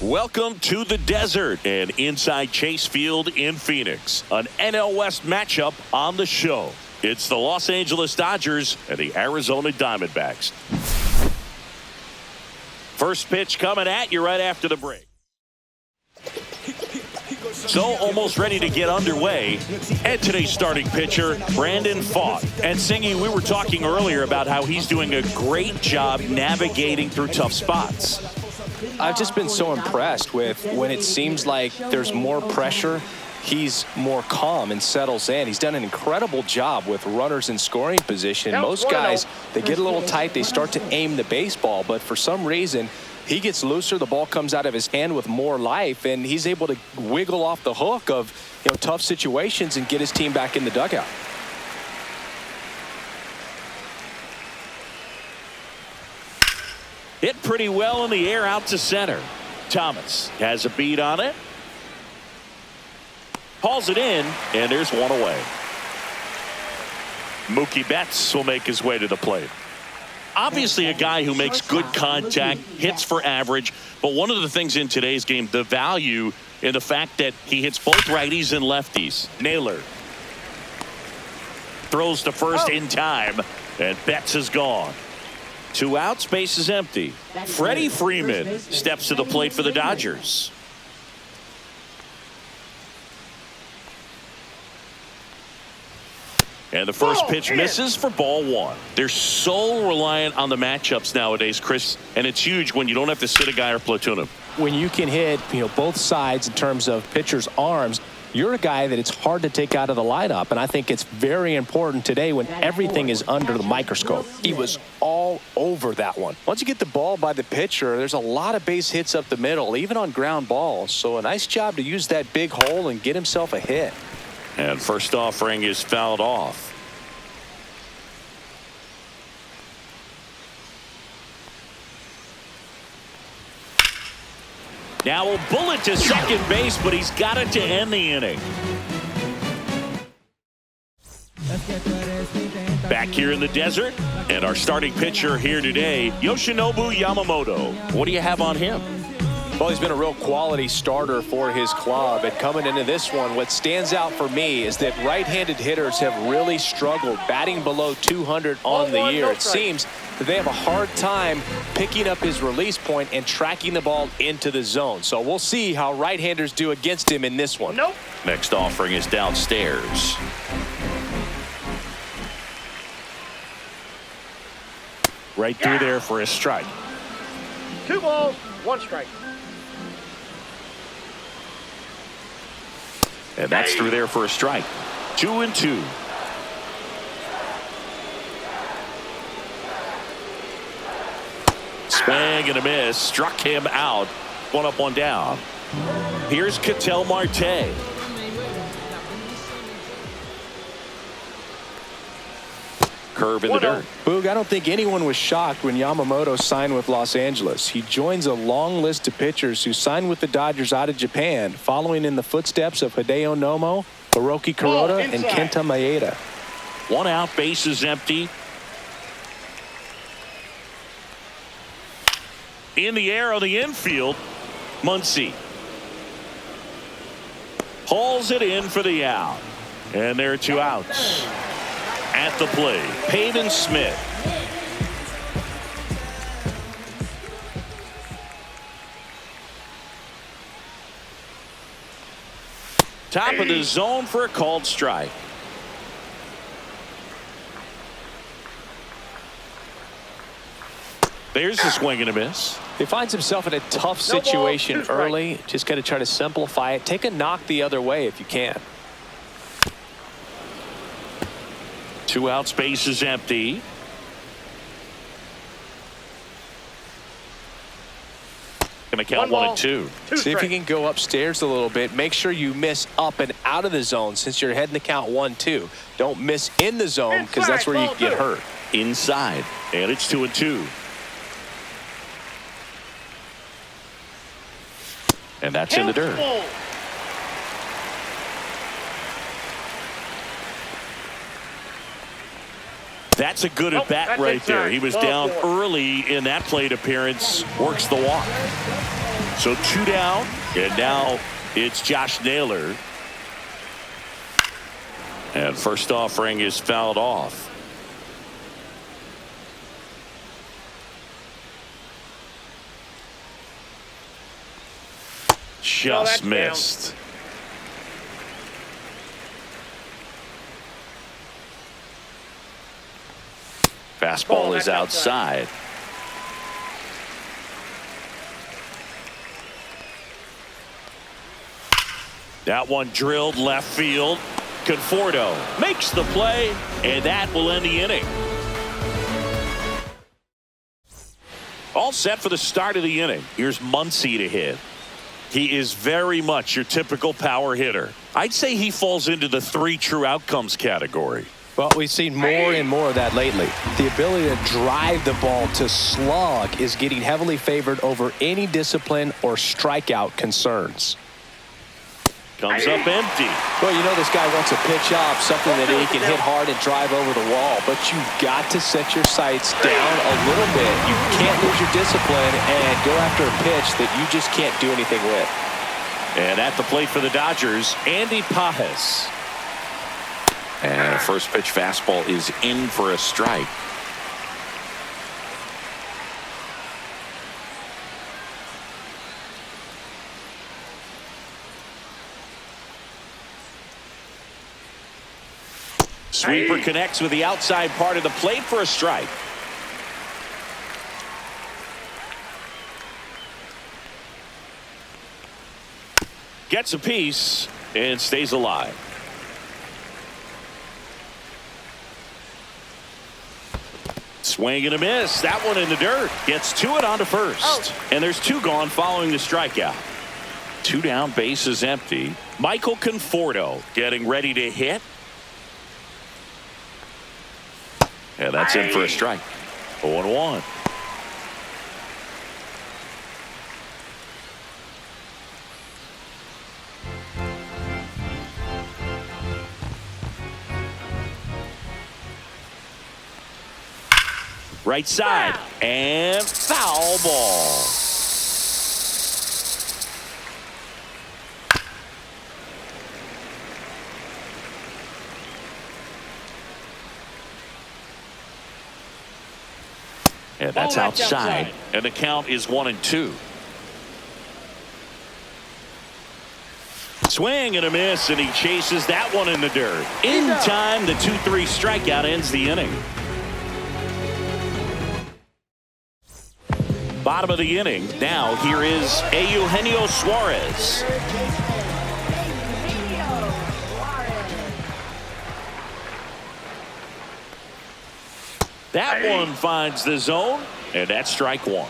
Welcome to the desert and inside Chase Field in Phoenix. An NL West matchup on the show. It's the Los Angeles Dodgers and the Arizona Diamondbacks. First pitch coming at you right after the break. So almost ready to get underway. And today's starting pitcher, Brandon Pfaadt. And Singy, we were talking earlier about how he's doing a great job navigating through tough spots. I've just been so impressed with when it seems like there's more pressure, he's more calm and settles in. He's done an incredible job with runners in scoring position. Most guys, they get a little tight, they start to aim the baseball, but for some reason, he gets looser, the ball comes out of his hand with more life, and he's able to wiggle off the hook of tough situations and get his team back in the dugout. Hit pretty well in the air out to center. Thomas has a beat on it. Hauls it in, and there's one away. Mookie Betts will make his way to the plate. Obviously a guy who makes good contact, hits for average, but one of the things in today's game, the value in the fact that he hits both righties and lefties. Naylor throws to first in time, and Betts is gone. 2 outs, base is empty. Freddie Freeman steps to the plate for the Dodgers. And the first pitch misses for ball 1. They're so reliant on the matchups nowadays, Chris, and it's huge when you don't have to sit a guy or platoon him. When you can hit, both sides in terms of pitchers' arms, you're a guy that it's hard to take out of the lineup, and I think it's very important today when everything is under the microscope. He was all over that one. Once you get the ball by the pitcher, there's a lot of base hits up the middle, even on ground balls. So a nice job to use that big hole and get himself a hit. And first offering is fouled off. Now a bullet to second base, but he's got it to end the inning. Back here in the desert, and our starting pitcher here today, Yoshinobu Yamamoto. What do you have on him? Well, he's been a real quality starter for his club, and coming into this one, what stands out for me is that right-handed hitters have really struggled batting below 200 on the year. It seems that they have a hard time picking up his release point and tracking the ball into the zone. So we'll see how right-handers do against him in this one. Next offering is downstairs. Right through there for a strike. 2 balls, 1 strike. And that's through there for a strike. 2-2. Swing and a miss. Struck him out. 1 up, 1 down. Here's Ketel Marte. Curve in the dirt. Boog, I don't think anyone was shocked when Yamamoto signed with Los Angeles. He joins a long list of pitchers who signed with the Dodgers out of Japan, following in the footsteps of Hideo Nomo, Hiroki Kuroda, and Kenta Maeda. 1 out, base is empty. In the air on the infield, Muncy hauls it in for the out. And there are 2 outs. At the plate, Pavin Smith. Top of the zone for a called strike. There's the swing and a miss. He finds himself in a tough situation early. Just got to try to simplify it. Take a knock the other way if you can. 2 outs, base is empty. Gonna count 1 and 2. See if you can go upstairs a little bit. Make sure you miss up and out of the zone since you're heading to count 1-2. Don't miss in the zone because that's where you get hurt. Inside, and it's 2-2. And that's in the dirt. That's a good at bat right there. He was down early in that plate appearance. Works the walk. So 2 down, and now it's Josh Naylor. And first offering is fouled off. Just missed. Fastball is outside. That one drilled left field. Conforto makes the play, and that will end the inning. All set for the start of the inning. Here's Muncy to hit. He is very much your typical power hitter. I'd say he falls into the 3 true outcomes category. Well, we've seen more and more of that lately. The ability to drive the ball to slug is getting heavily favored over any discipline or strikeout concerns. Comes up empty. Well, you know this guy wants a pitch up, something that he can hit hard and drive over the wall, but you've got to set your sights down a little bit. You can't lose your discipline and go after a pitch that you just can't do anything with. And at the plate for the Dodgers, Andy Pajes. And a first pitch fastball is in for a strike. Sweeper connects with the outside part of the plate for a strike. Gets a piece and stays alive. Swing and a miss. That one in the dirt. Gets to it onto first. And there's 2 gone following the strikeout. 2 down, base is empty. Michael Conforto getting ready to hit. And that's in for a strike. 0-1. Right side and foul ball. And that's outside. And the count is 1-2. Swing and a miss, and he chases that one in the dirt. In time, the 2-3 strikeout ends the inning. Bottom of the inning. Now here is Eugenio Suarez. That one finds the zone, and that's strike 1.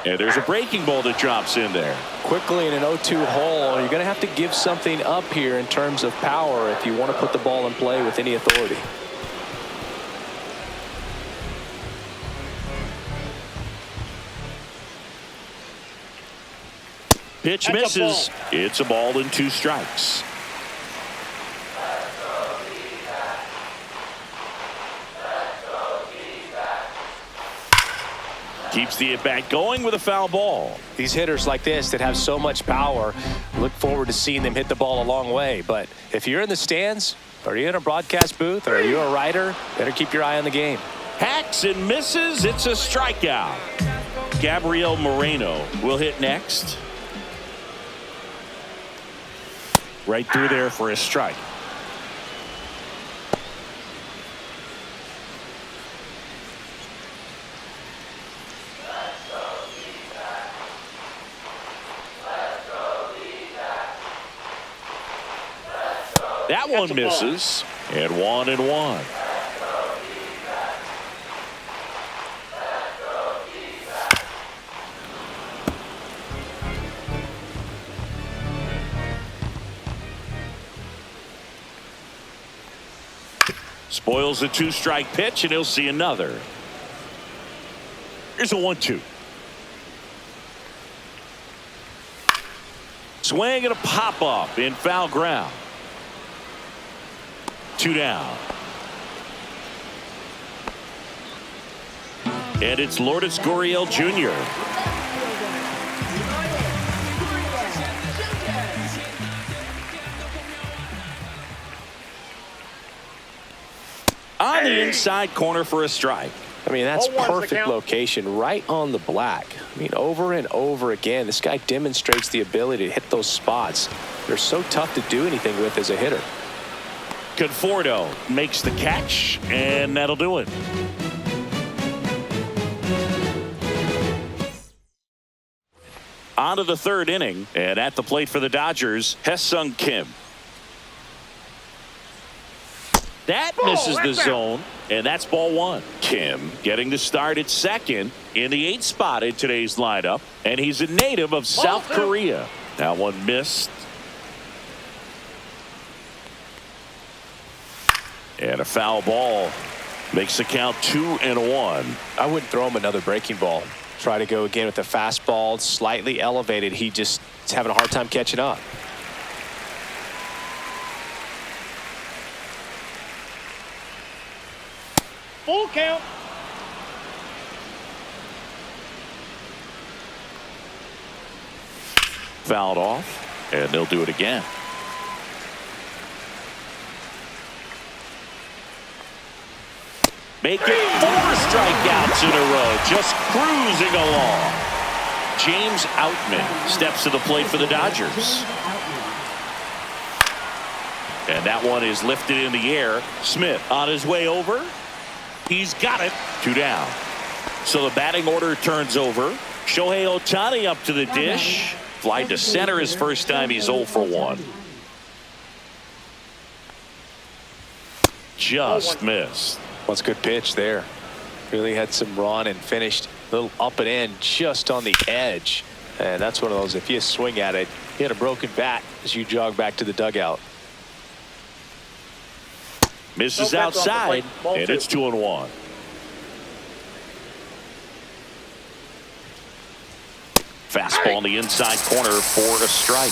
And there's a breaking ball that drops in there. Quickly in an 0-2 hole, you're going to have to give something up here in terms of power if you want to put the ball in play with any authority. Pitch misses. It's a ball and 2 strikes. Keeps the at-bat going with a foul ball. These hitters like this that have so much power, look forward to seeing them hit the ball a long way. But if you're in the stands, or you're in a broadcast booth, or you're a writer, better keep your eye on the game. Hacks and misses. It's a strikeout. Gabriel Moreno will hit next. Right through there for a strike. That one misses, and 1-1. Spoils the 2-strike pitch, and he'll see another. Here's a 1-2. Swing and a pop-up in foul ground. 2 down. And it's Lourdes Gurriel Jr. On the inside corner for a strike. I mean, that's perfect location, right on the black. I mean, over and over again, this guy demonstrates the ability to hit those spots. They're so tough to do anything with as a hitter. Conforto makes the catch, and that'll do it. On to the third inning, and at the plate for the Dodgers, Hye-Sung Kim. That misses the zone, and that's ball one. Kim getting the start at second in the 8th spot in today's lineup, and he's a native of South Korea. That one missed. And a foul ball makes the count 2-1. I wouldn't throw him another breaking ball. Try to go again with the fastball, slightly elevated. He just is having a hard time catching up. Full count. Fouled off, and they'll do it again. Make it 4 strikeouts in a row, just cruising along. James Outman steps to the plate for the Dodgers. And that one is lifted in the air. Smith on his way over. He's got it. 2 down. So the batting order turns over. Shohei Ohtani up to the dish. Fly to center his first time. He's 0 for 1. Just missed. That's a good pitch there. Really had some run and finished a little up and in just on the edge. And that's one of those, if you swing at it, you hit a broken bat as you jog back to the dugout. Misses outside, and it's 2-1. Fastball on the inside corner for a strike.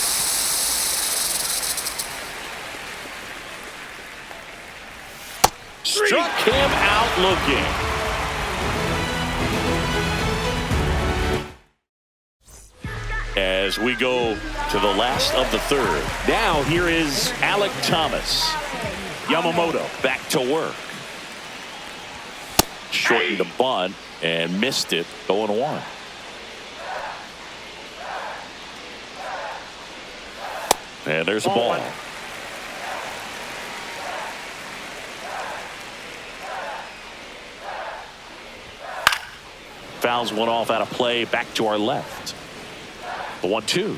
Struck him out looking. As we go to the last of the third. Now here is Alek Thomas. Yamamoto back to work. Shortened the bunt and missed it. 0-1. And there's a ball. Fouls one off out of play. Back to our left. The 1-2.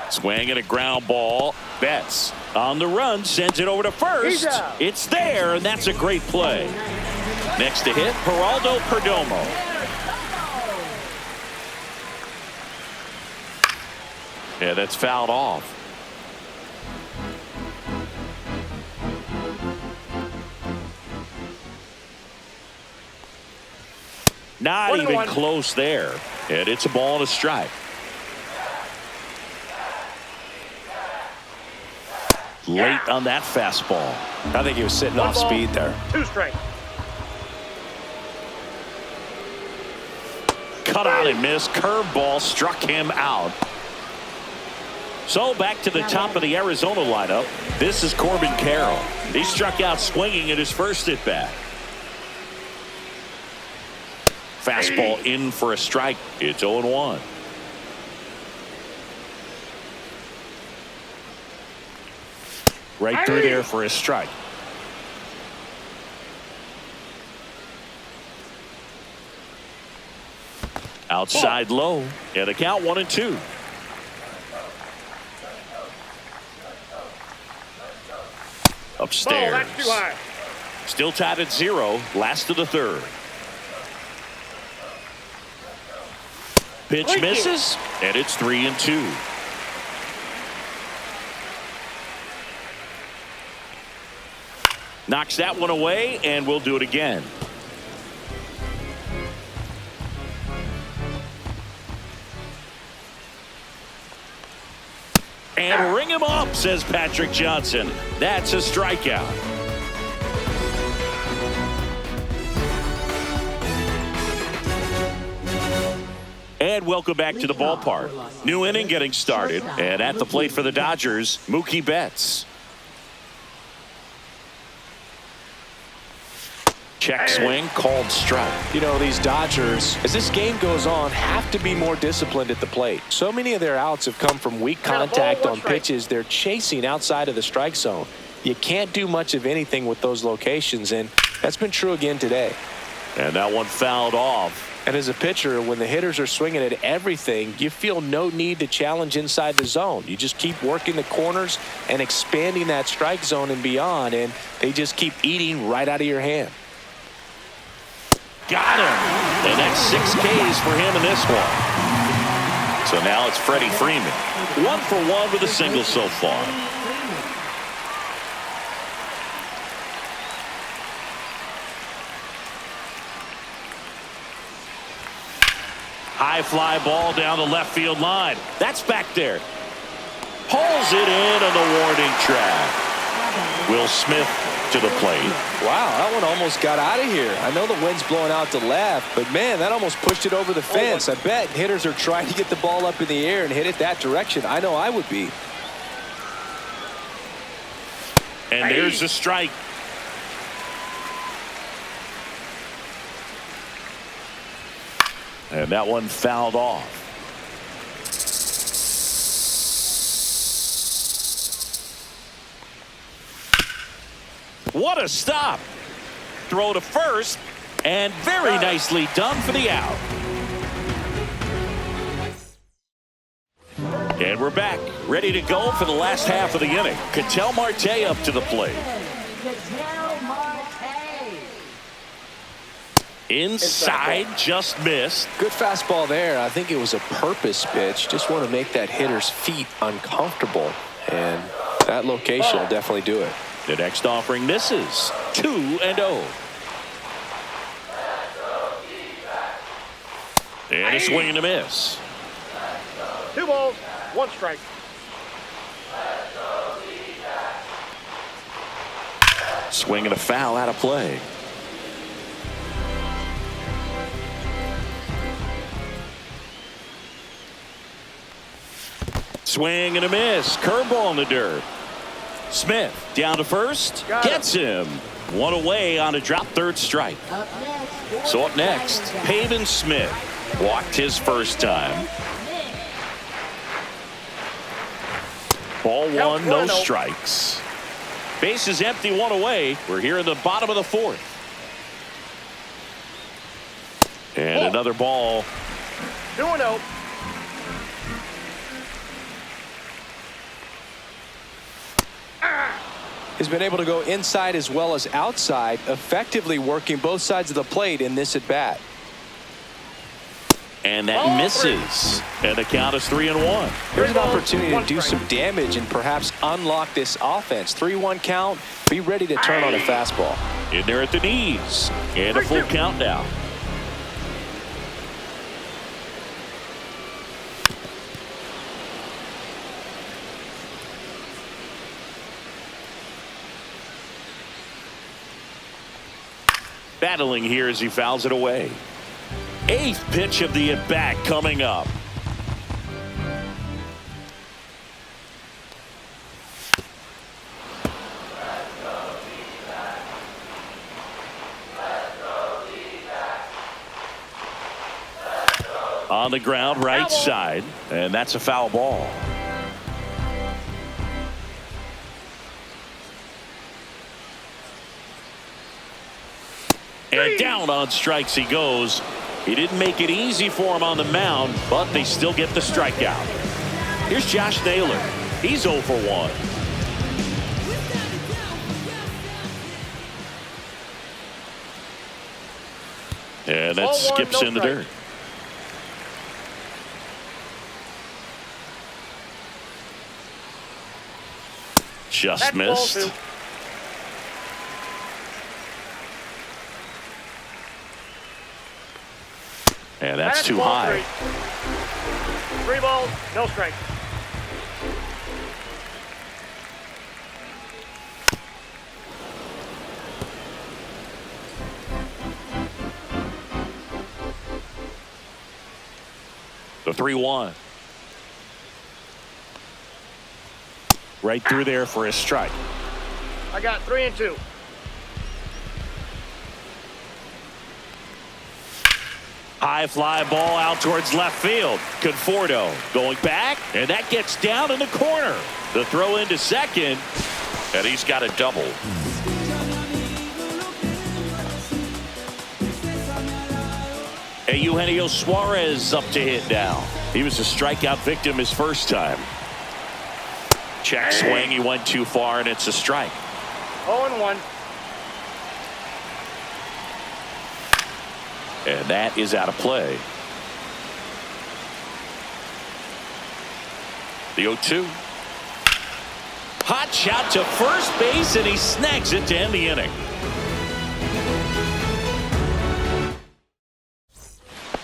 Swing and a ground ball. Betts on the run, sends it over to first. It's there, and that's a great play. Next to hit, Geraldo Perdomo. Yeah, that's fouled off. Not even close there. And it's a ball and a strike. Late on that fastball. I think he was sitting off speed there. 2 strikes. Cut out and missed. Curveball struck him out. So back to the top of the Arizona lineup. This is Corbin Carroll. He struck out swinging at his first at bat. Fastball in for a strike. It's 0-1. Right through there for a strike. Outside low. And the count 1-2. Upstairs. That's too high. Still tied at 0. Last of the third. Pitch misses, and it's 3-2. Knocks that one away, and we'll do it again. And ring him up, says Patrick Johnson. That's a strikeout. And welcome back to the ballpark. New inning getting started. And at the plate for the Dodgers, Mookie Betts. Check swing, called strike. You know, these Dodgers, as this game goes on, have to be more disciplined at the plate. So many of their outs have come from weak contact on pitches they're chasing outside of the strike zone. You can't do much of anything with those locations, and that's been true again today. And that one fouled off. And as a pitcher, when the hitters are swinging at everything, you feel no need to challenge inside the zone. You just keep working the corners and expanding that strike zone and beyond, and they just keep eating right out of your hand. Got him. And that's 6 Ks for him in this one. So now it's Freddie Freeman. 1 for 1 with a single so far. High fly ball down the left field line. That's back there. Pulls it in on the warning track. Will Smith to the plate. Wow, that one almost got out of here. I know the wind's blowing out to left, but man, that almost pushed it over the fence. I bet hitters are trying to get the ball up in the air and hit it that direction. I know I would be. And there's the strike. And that one fouled off. What a stop. Throw to first, and very nicely done for the out. And we're back, ready to go for the last half of the inning. Ketel Marte up to the plate. Inside, just missed. Good fastball there. I think it was a purpose pitch. Just want to make that hitter's feet uncomfortable, and that location will definitely do it. The next offering misses. 2-0. And a swing and a miss. 2 balls, 1 strike. Swing and a foul out of play. Swing and a miss. Curveball in the dirt. Smith down to first. Gets him. 1 away on a drop third strike. So up next, Pavin Smith. Walked his first time. Ball 1, no strikes. Base is empty, 1 away. We're here in the bottom of the 4th. And another ball. 2-0. Has been able to go inside as well as outside, effectively working both sides of the plate in this at bat. And that misses. And the count is 3-1. Here's an opportunity to do some damage and perhaps unlock this offense. 3-1 count. Be ready to turn on a fastball. In there at the knees. And a full count now. Battling here as he fouls it away. 8th pitch of the at-bat coming up. On the ground, right side, and that's a foul ball. And down on strikes he goes. He didn't make it easy for him on the mound, but they still get the strikeout. Here's Josh Naylor. He's 0 for 1. And that skips in the dirt. Just missed. And that's too high. 3 balls, no strike. The 3-1. Right through there for a strike. I got 3 and 2. High fly ball out towards left field. Conforto going back, and that gets down in the corner. The throw into second, and he's got a double. Eugenio Suarez up to hit now. He was a strikeout victim his first time. Check swing, he went too far, and it's a strike. 0-1. And that is out of play. The 0-2. Hot shot to first base, and he snags it to end the inning.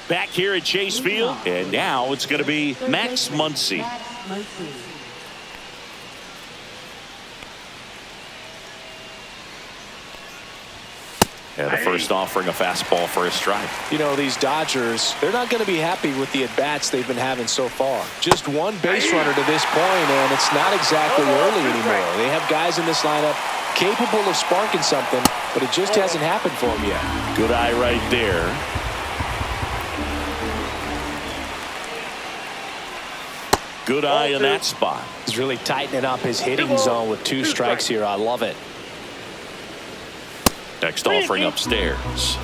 Back here at Chase Field, and now it's going to be Max Muncy. And the first offering a fastball for a strike. You know, these Dodgers, they're not going to be happy with the at-bats they've been having so far. Just one base runner to this point, and it's not exactly early anymore. They have guys in this lineup capable of sparking something, but it just hasn't happened for them yet. Good eye right there. Good eye in that spot. He's really tightening up his hitting zone with 2 strikes here. I love it. Next offering upstairs.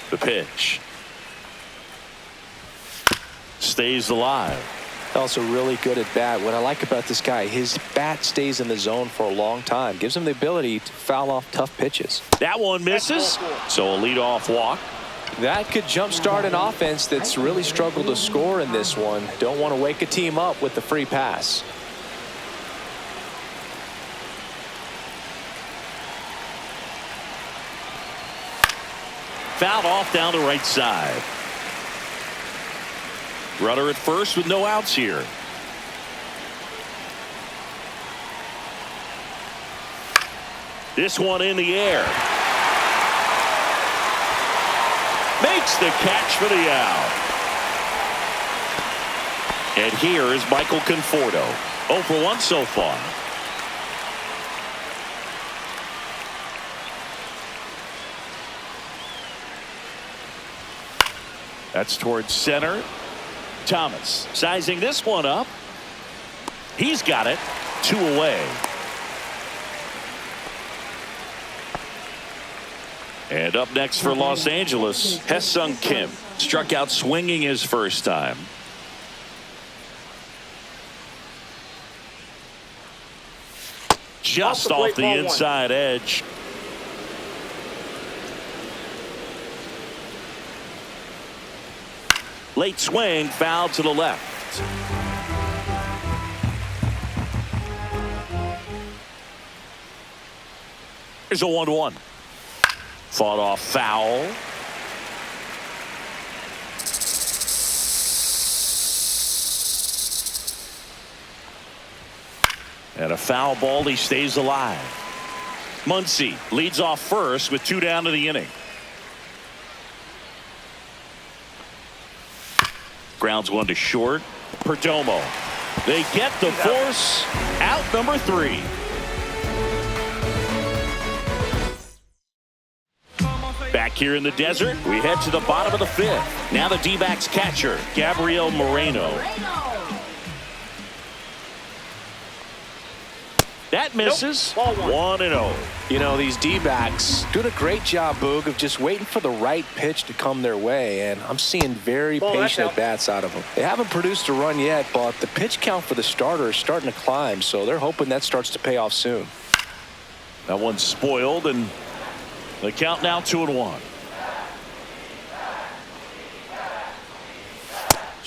The pitch. Stays alive. Also really good at bat. What I like about this guy, his bat stays in the zone for a long time. Gives him the ability to foul off tough pitches. That one misses. So a leadoff walk. That could jumpstart an offense that's really struggled to score in this one. Don't want to wake a team up with the free pass. Fouled off down the right side. Runner at first with no outs here. This one in the air. Makes the catch for the out. And here is Michael Conforto. 0 for 1 so far. That's towards center. Thomas sizing this one up. He's got it. 2 away. And up next for Los Angeles, Hesung Kim. Struck out swinging his first time. Just off the inside edge. Late swing, foul to the left. Here's a 1-1. Fought off foul. And a foul ball, he stays alive. Muncy leads off first with 2 down to the inning. Grounds 1 to short. Perdomo. They get the force out number 3. Back here in the desert, we head to the bottom of the 5th. Now the D-backs catcher, Gabriel Moreno. That misses. 1-0. You know, these D-backs doing a great job, Boog, of just waiting for the right pitch to come their way, and I'm seeing very patient at-bats out of them. They haven't produced a run yet, but the pitch count for the starter is starting to climb, so they're hoping that starts to pay off soon. That one's spoiled, and the count now 2-1.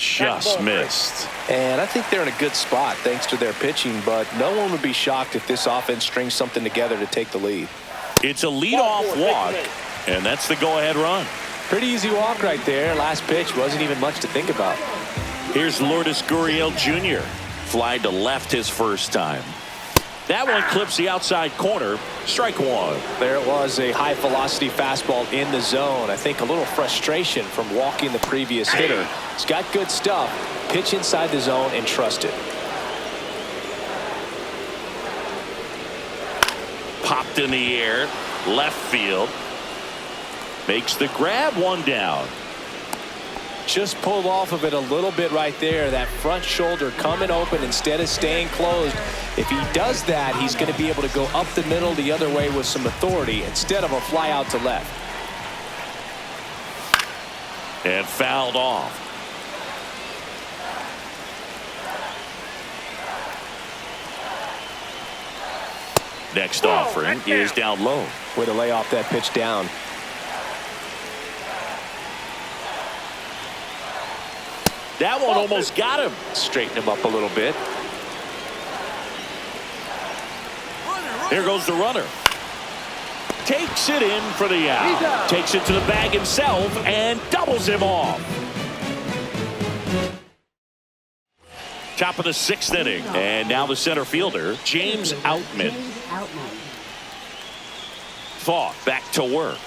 Just missed. And I think they're in a good spot thanks to their pitching, but no one would be shocked if this offense strings something together to take the lead. It's a leadoff walk, and that's the go-ahead run. Pretty easy walk right there. Last pitch wasn't even much to think about. Here's Lourdes Gurriel Jr. Fly to left his first time. That one clips the outside corner. Strike one. There it was, a high-velocity fastball in the zone. I think a little frustration from walking the previous hitter. He's got good stuff. Pitch inside the zone and trust it. Popped in the air. Left field. Makes the grab, one down. Just pulled off of it a little bit right there. That front shoulder coming open instead of staying closed. If he does that, he's going to be able to go up the middle the other way with some authority instead of a fly out to left. And fouled off. Next offering is down low. Way to lay off that pitch down. That one almost got him. Straighten him up a little bit. Here goes the runner. Takes it in for the out. Takes it to the bag himself and doubles him off. Top of the 6th inning. And now the center fielder, James Outman. Thaw back to work.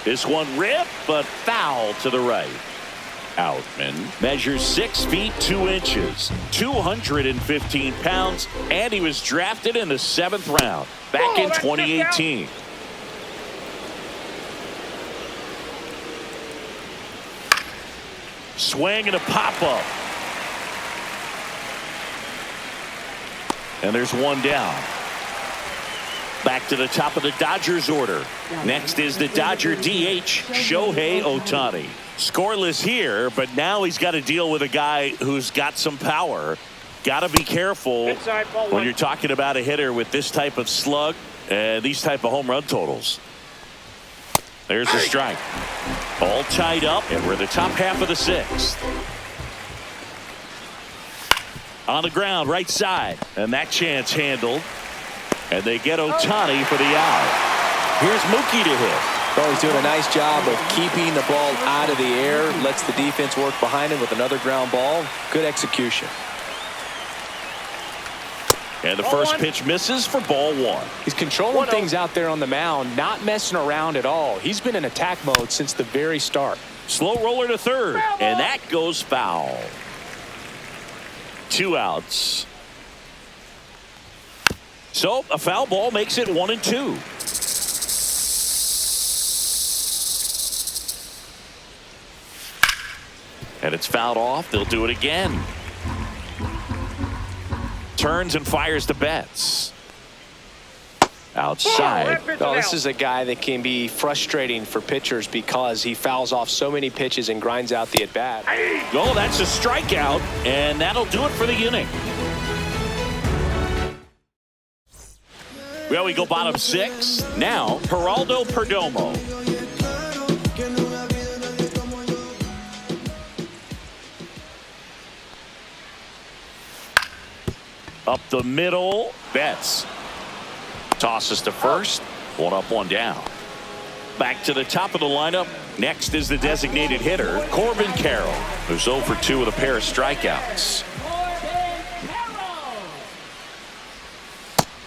This one ripped, but foul to the right. Outman measures 6 feet 2 inches, 215 pounds, and he was drafted in the 7th round back in 2018. Swing and a pop-up. And there's one down. Back to the top of the Dodgers order. Next is the Dodger DH, Shohei Ohtani. Scoreless here, but now he's got to deal with a guy who's got some power. Got to be careful when you're talking about a hitter with this type of slug and these type of home run totals. There's a strike. All tied up, and we're in the top half of the 6th. On the ground, right side, and that chance handled. And they get Ohtani for the out. Here's Mookie to hit. Well, he's doing a nice job of keeping the ball out of the air. Lets the defense work behind him with another ground ball. Good execution. And the first pitch misses for ball 1. He's controlling things out there on the mound, not messing around at all. He's been in attack mode since the very start. Slow roller to third, and that goes foul. 2 outs. So a foul ball makes it 1-2. And it's fouled off. They'll do it again. Turns and fires the Betts. Outside. Well, this is a guy that can be frustrating for pitchers because he fouls off so many pitches and grinds out the at-bat. Oh, that's a strikeout, and that'll do it for the inning. Well, we go bottom 6. Now, Geraldo Perdomo. Up the middle, Betts. Tosses to first. 1 up, 1 down. Back to the top of the lineup. Next is the designated hitter, Corbin Carroll, who's 0 for 2 with a pair of strikeouts.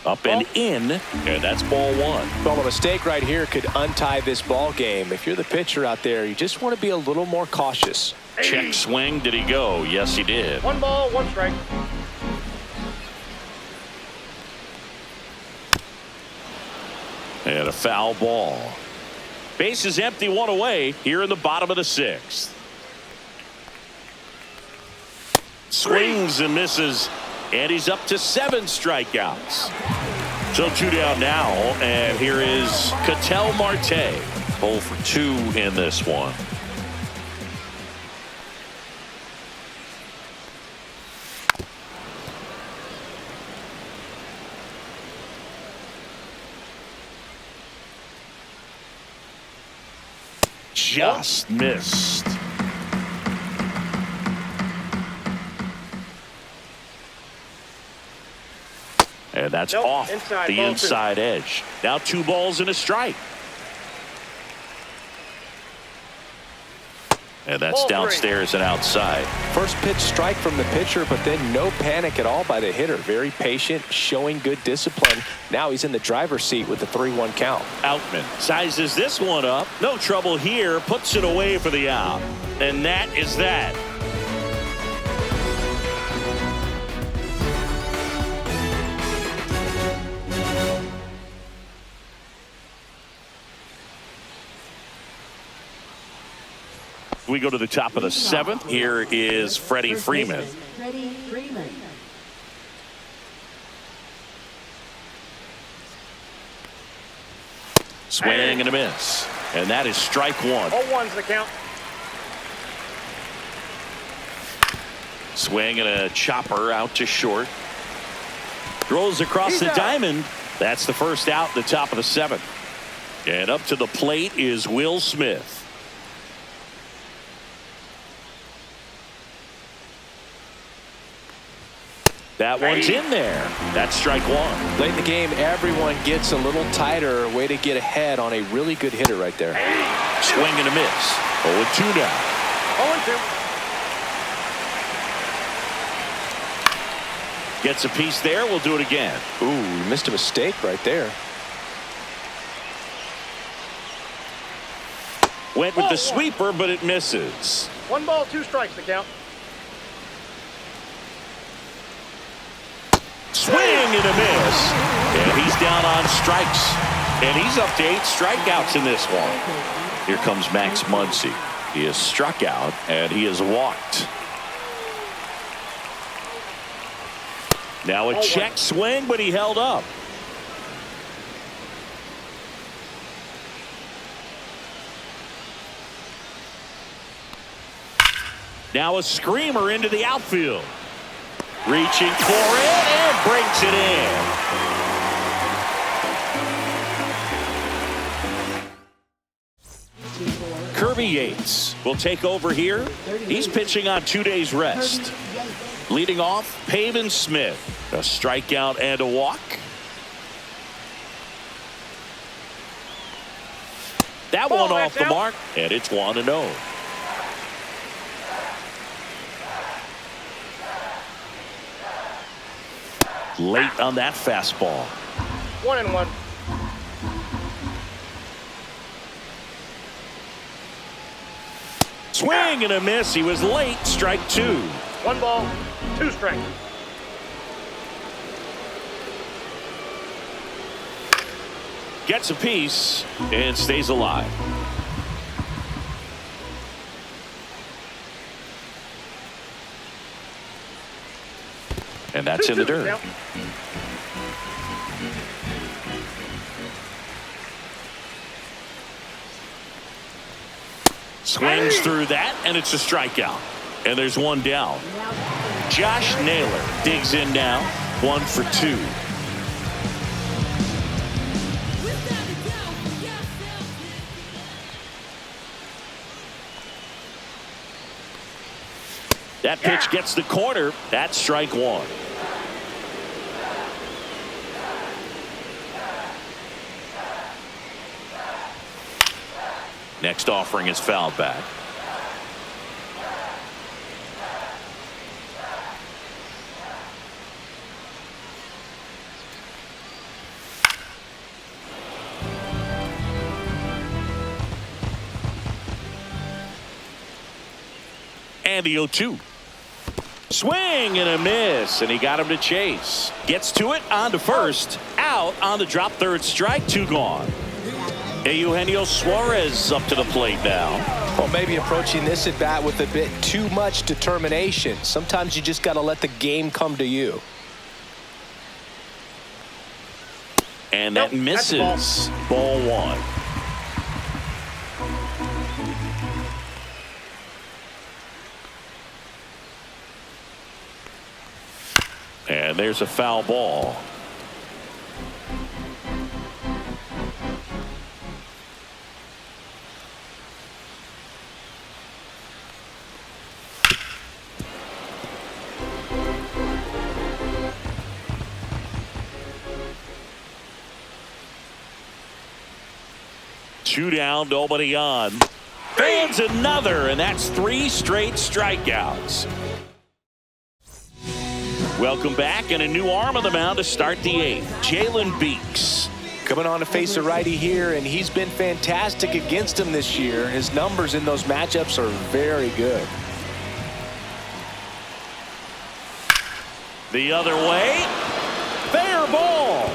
Up and in, and that's ball 1. Well, a mistake right here could untie this ball game. If you're the pitcher out there, you just want to be a little more cautious. Check swing. Did he go? Yes, he did. 1 ball, 1 strike. And a foul ball. Base is empty, 1 away here in the bottom of the 6th. Swings and misses, and he's up to 7 strikeouts. So 2 down now, and here is Ketel Marte. 0 for 2 in this one. Just missed. And that's Nope, off inside, the ball inside edge. Now 2 balls and a strike. And that's Ball 3. downstairs and outside. First pitch strike from the pitcher, but then no panic at all by the hitter. Very patient, showing good discipline. Now he's in the driver's seat with the 3-1 count. Outman sizes this one up. No trouble here. Puts it away for the out. And that is that. We go to the top of the 7th. Here is Freddie Freeman. Swing and a miss. And that is strike 1. 0-1's the count. Swing and a chopper out to short. Throws across the diamond. That's the first out, the top of the 7th. And up to the plate is Will Smith. That one's in there. That's strike 1. Late in the game, everyone gets a little tighter. Way to get ahead on a really good hitter right there. Swing and a miss. 0-2 now. 0-2. Gets a piece there. We'll do it again. Ooh, missed a mistake right there. Went with the sweeper, but it misses. 1 ball, 2 strikes the count. Swing and a miss. And he's down on strikes. And he's up to 8 strikeouts in this one. Here comes Max Muncy. He is struck out and he is walked. Now a check swing, but he held up. Now a screamer into the outfield. Reaching for it and breaks it in. Kirby Yates will take over here. He's pitching on 2 days rest. Leading off, Pavin Smith. A strikeout and a walk. That one off the mark, and it's 1-0. Late on that fastball. 1-1. Swing and a miss. He was late. Strike 2. 1 ball, 2 strikes. Gets a piece and stays alive. And that's in the dirt. Swings through that, and it's a strikeout. And there's 1 down. Josh Naylor digs in now. 1 for 2. That pitch gets the corner. That's strike 1. Next offering is fouled back. And the 0-2. Swing and a miss, and he got him to chase. Gets to it, on to first. Out on the drop third strike, 2 gone. Eugenio Suarez up to the plate now. Well, maybe approaching this at bat with a bit too much determination. Sometimes you just got to let the game come to you. And that misses. Ball 1. And there's a foul ball. 2 down, nobody on. Fans another, and that's 3 straight strikeouts. Welcome back, and a new arm on the mound to start the 8th. Jalen Beeks. Coming on to face a righty here, and he's been fantastic against him this year. His numbers in those matchups are very good. The other way. Fair ball.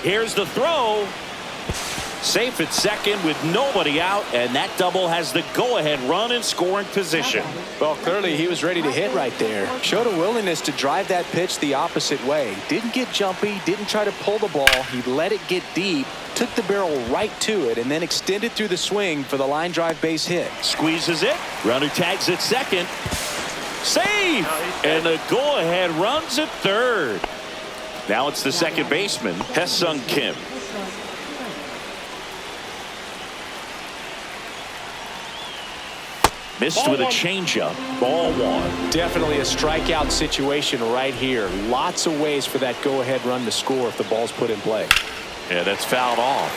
Here's the throw. Safe at second with nobody out, and that double has the go-ahead run in scoring position. Well, clearly he was ready to hit right there. Showed a willingness to drive that pitch the opposite way. Didn't get jumpy, didn't try to pull the ball. He let it get deep, took the barrel right to it, and then extended through the swing for the line drive base hit. Squeezes it. Runner tags at second. Safe! And the go-ahead runs at third. Now it's the second baseman, Hae-Sung Kim. Missed with a changeup. Ball 1. Definitely a strikeout situation right here. Lots of ways for that go-ahead run to score if the ball's put in play. Yeah, that's fouled off.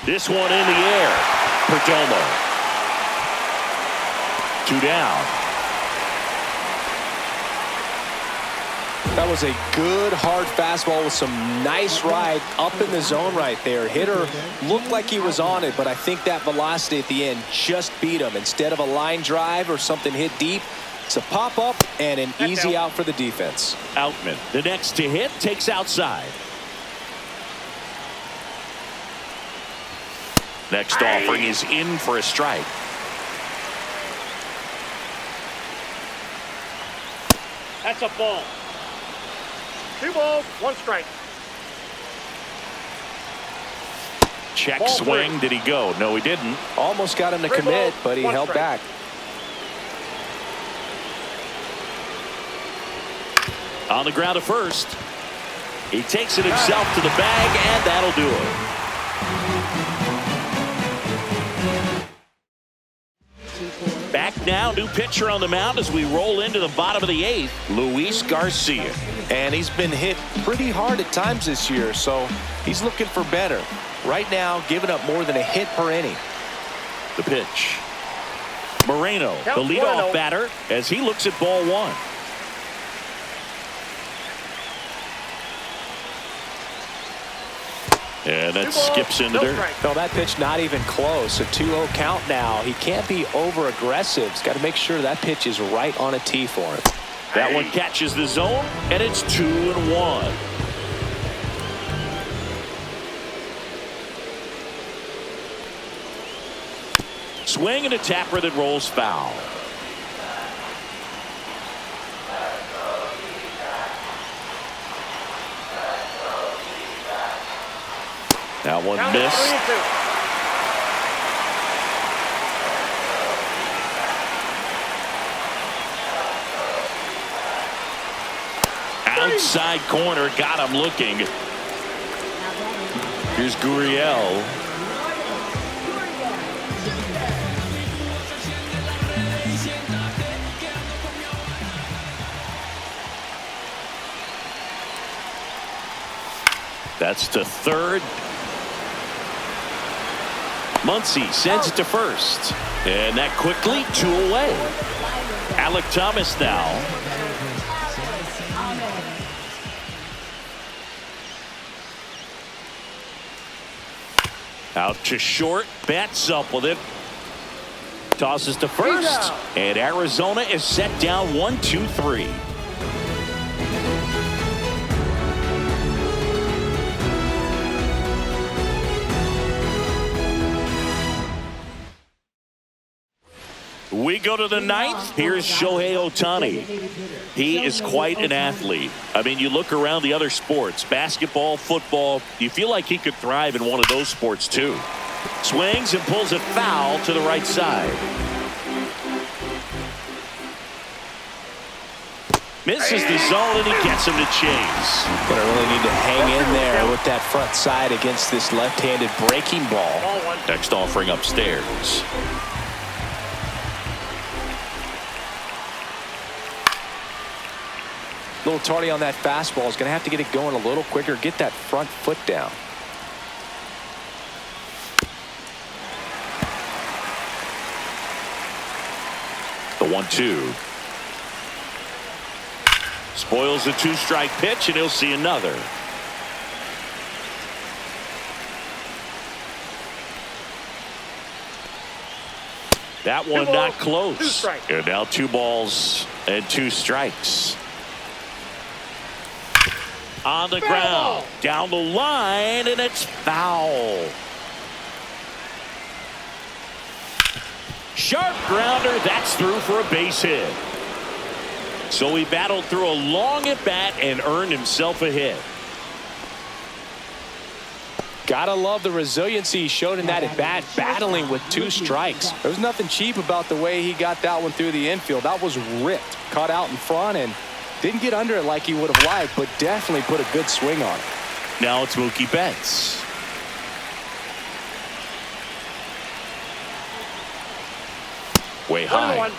This one in the air. Perdomo. 2 down. That was a good hard fastball with some nice ride up in the zone right there. Hitter looked like he was on it, but I think that velocity at the end just beat him. Instead of a line drive or something hit deep, it's a pop up and an easy out for the defense. Outman, the next to hit, takes outside. Next offering is in for a strike. That's a ball. 2 balls, 1 strike. Check Ball swing. 3. Did he go? No, he didn't. Almost got him to 3 commit, balls, but he 1 held strike. back. On the ground to first. He takes it himself to the bag, and that'll do it. Back now, new pitcher on the mound as we roll into the bottom of the 8th, Luis Garcia. And he's been hit pretty hard at times this year, so he's looking for better. Right now, giving up more than a hit per inning. The pitch. Moreno, the Count leadoff 1-0. batter, as he looks at ball 1. And that 2 balls, skips into no dirt. strike. No, that pitch not even close. A 2-0 count now. He can't be over-aggressive. He's got to make sure that pitch is right on a tee for him. That one catches the zone, and it's 2-1. Swing and a tapper that rolls foul. That one Count missed. 3-2. Outside corner, got him looking. Here's Gurriel. That's to third. Muncy sends it to first. And that quickly 2 away. Alec Thomas now. Out to short, bats up with it. Tosses to first, and Arizona is set down 1-2-3. We go to the 9th. Here's Shohei Ohtani. He is quite an athlete. I mean, you look around the other sports, basketball, football, you feel like he could thrive in one of those sports too. Swings and pulls it foul to the right side. Misses the zone, and he gets him to chase. Gonna really need to hang in there with that front side against this left-handed breaking ball. Next offering upstairs. A little tardy on that fastball. Is going to have to get it going a little quicker, get that front foot down. The 1-2. Spoils the 2-strike pitch, and he'll see another. That one not close. And now 2 balls and 2 strikes. On the ground, down the line, and it's foul. Sharp grounder, that's through for a base hit. So he battled through a long at bat and earned himself a hit. Gotta love the resiliency he showed in that at bat, battling with 2 strikes. There was nothing cheap about the way he got that one through the infield. That was ripped, caught out in front, and didn't get under it like he would have liked, but definitely put a good swing on it. Now it's Mookie Betts. Way high.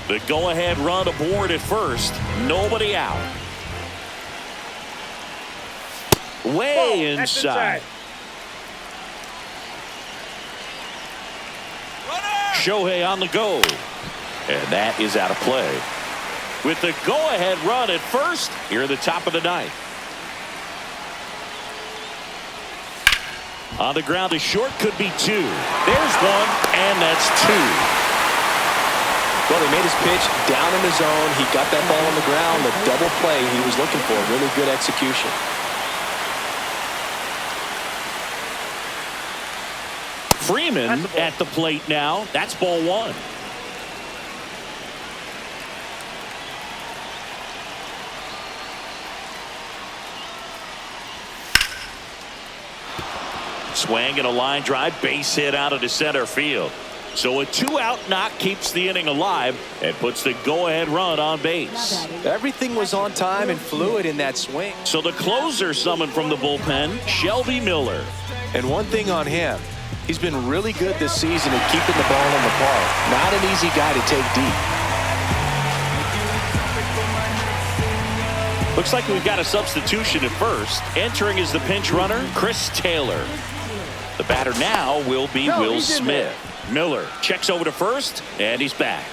The go-ahead run aboard at first. Nobody out. Way inside. Shohei on the go. And that is out of play. With the go-ahead run at first, here at the top of the 9th. On the ground, a short could be 2. There's 1, and that's 2. Well, he made his pitch down in the zone. He got that ball on the ground. The double play he was looking for. Really good execution. Freeman at the plate now. That's ball 1. Swing and a line drive, base hit out of the center field. So a 2-out knock keeps the inning alive and puts the go-ahead run on base. Everything was on time and fluid in that swing. So the closer summoned from the bullpen, Shelby Miller. And one thing on him, he's been really good this season at keeping the ball in the park. Not an easy guy to take deep. Looks like we've got a substitution at first. Entering is the pinch runner, Chris Taylor. The batter now will be Will Smith. Miller checks over to first, and he's back.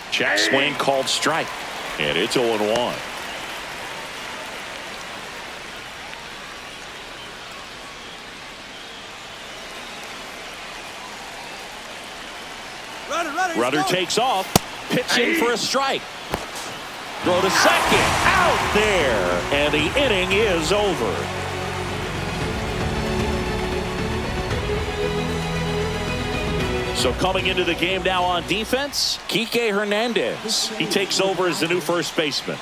Check swing called strike, and it's 0-1. Runner takes off, pitching for a strike. Throw to second, out there, and the inning is over. So coming into the game now on defense, Kike Hernandez. He takes over as the new first baseman.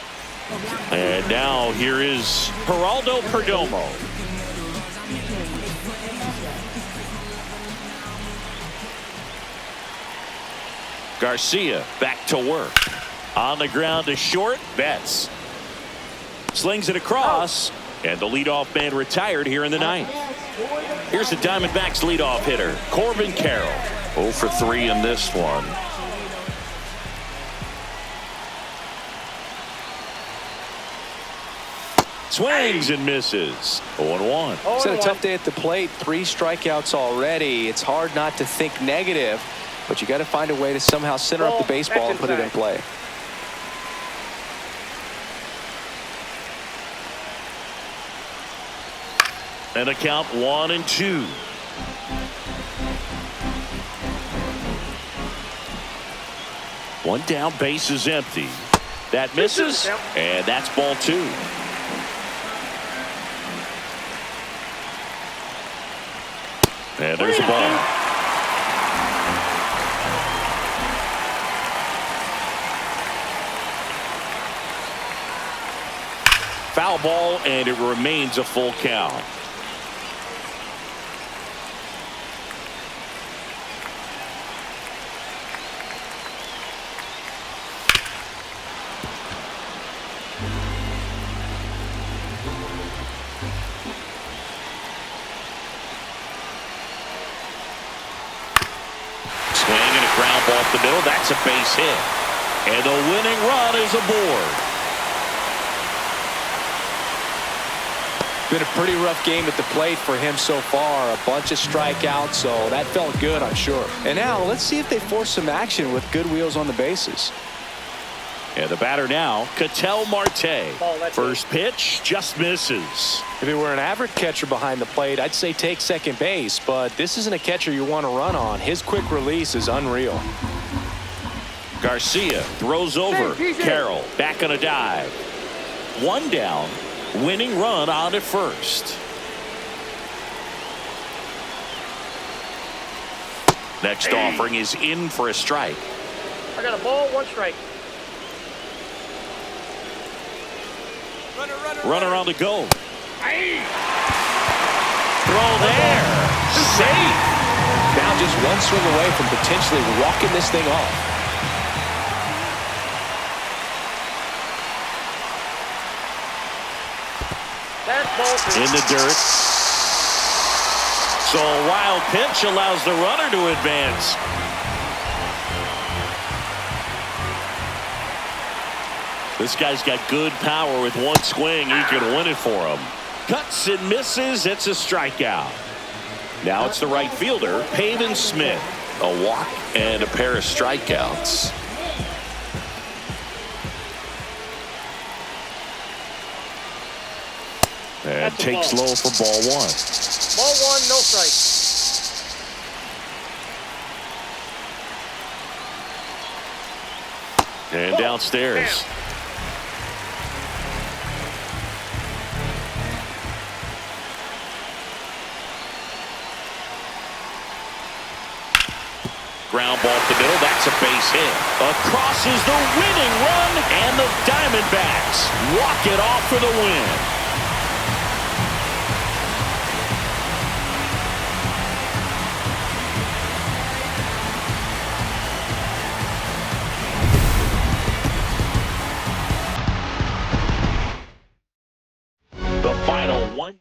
And now here is Geraldo Perdomo. Garcia back to work. On the ground to short, Betts. Slings it across, and the leadoff man retired here in the 9th. Here's the Diamondbacks leadoff hitter, Corbin Carroll. 0 for 3 in this one. Swings and misses. 0-1. He's had a tough day at the plate. 3 strikeouts already. It's hard not to think negative, but you got to find a way to somehow center up the baseball and put it in play. And a count 1-2. One down, base is empty. That misses, and that's ball 2. And there's a ball. Foul ball, and it remains a full count. up the middle. That's a base hit. And the winning run is aboard. Been a pretty rough game at the plate for him so far. A bunch of strikeouts, so that felt good, I'm sure. And now let's see if they force some action with good wheels on the bases. And the batter now, Ketel Marte. First pitch just misses. If it were an average catcher behind the plate, I'd say take second base, but this isn't a catcher you want to run on. His quick release is unreal. Garcia throws over. Carroll back on a dive. One down. Winning run on at first. Next offering is in for a strike. I got a ball, 1 strike. Runner on the go. Throw there. Safe. Now just one swing away from potentially walking this thing off. In the dirt. So a wild pitch allows the runner to advance. This guy's got good power. With one swing, he can win it for him. Cuts and misses. It's a strikeout. Now it's the right fielder, Pavin Smith. A walk and a pair of strikeouts. And takes low for ball 1. Ball 1, no strike. And downstairs. Ground ball up the middle. That's a base hit. Across is the winning run, and the Diamondbacks walk it off for the win. The final one.